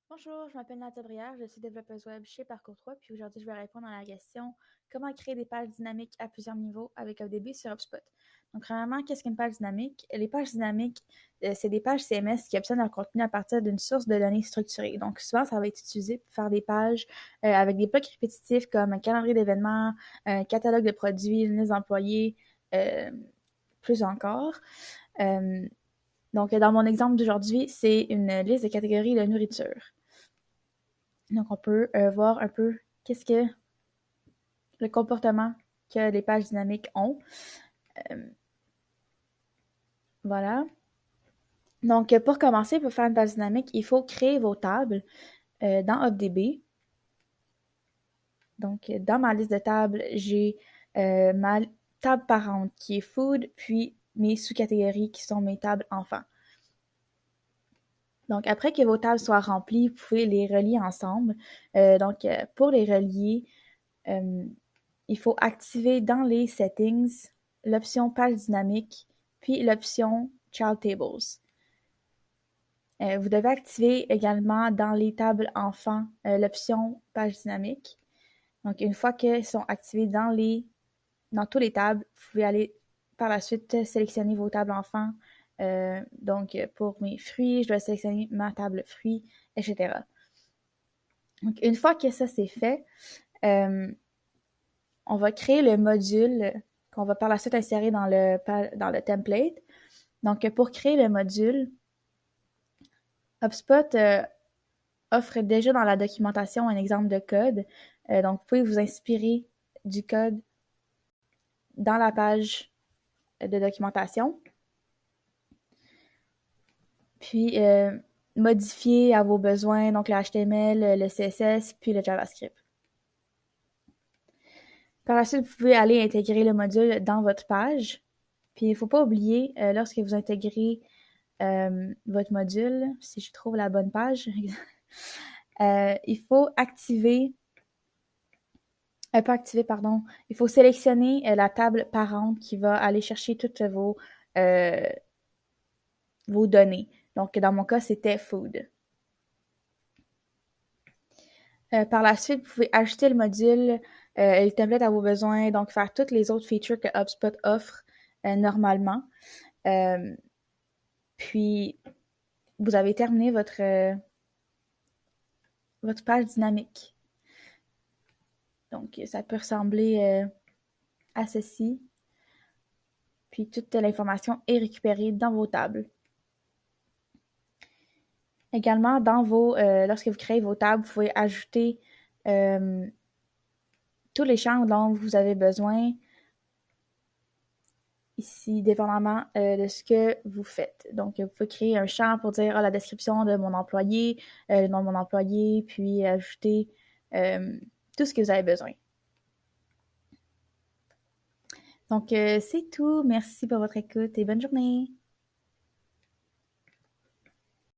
Bonjour, je m'appelle Nadia Brière, je suis développeuse web chez Parcours 3, puis aujourd'hui je vais répondre à la question comment créer des pages dynamiques à plusieurs niveaux avec ODB sur HubSpot. Donc, premièrement, qu'est-ce qu'une page dynamique? Les pages dynamiques, c'est des pages CMS qui obtiennent leur contenu à partir d'une source de données structurée. Donc, souvent, ça va être utilisé pour faire des pages avec des blocs répétitifs comme un calendrier d'événements, un catalogue de produits, une liste d'employés, euh, plus encore. Euh, donc, dans mon exemple d'aujourd'hui, c'est une liste de catégories de nourriture. Donc, on peut voir un peu qu'est-ce que le comportement que les pages dynamiques ont. Euh, voilà. Donc, pour commencer, pour faire une page dynamique, il faut créer vos tables dans HubDB. Donc, dans ma liste de tables, j'ai ma table parente qui est food, puis mes sous-catégories qui sont mes tables enfants. Donc, après que vos tables soient remplies, vous pouvez les relier ensemble. Pour les relier, il faut activer dans les settings l'option page dynamique, puis l'option Child Tables. Vous devez activer également dans les tables enfants l'option page dynamique. Donc, une fois qu'elles sont activées dans toutes les tables, vous pouvez aller par la suite sélectionner vos tables enfants. Donc, pour mes fruits, je dois sélectionner ma table fruits, etc. Donc, une fois que ça c'est fait, on va créer le module qu'on va par la suite insérer dans le template. Donc, pour créer le module, HubSpot offre déjà dans la documentation un exemple de code. Donc, vous pouvez vous inspirer du code dans la page de documentation. Puis, modifier à vos besoins, donc le HTML, le CSS, puis le JavaScript. Par la suite, vous pouvez aller intégrer le module dans votre page. Puis, il ne faut pas oublier, lorsque vous intégrez votre module, si je trouve la bonne page, il faut il faut sélectionner la table parente qui va aller chercher toutes vos données. Donc, dans mon cas, c'était food. Par la suite, vous pouvez ajouter le module et le template à vos besoins, donc faire toutes les autres features que HubSpot offre normalement. Puis, vous avez terminé votre page dynamique. Donc, ça peut ressembler à ceci. Puis, toute l'information est récupérée dans vos tables. Également, lorsque vous créez vos tables, vous pouvez ajouter tous les champs dont vous avez besoin ici, dépendamment de ce que vous faites. Donc, vous pouvez créer un champ pour dire la description de mon employé, le nom de mon employé, puis ajouter tout ce que vous avez besoin. Donc, c'est tout. Merci pour votre écoute et bonne journée.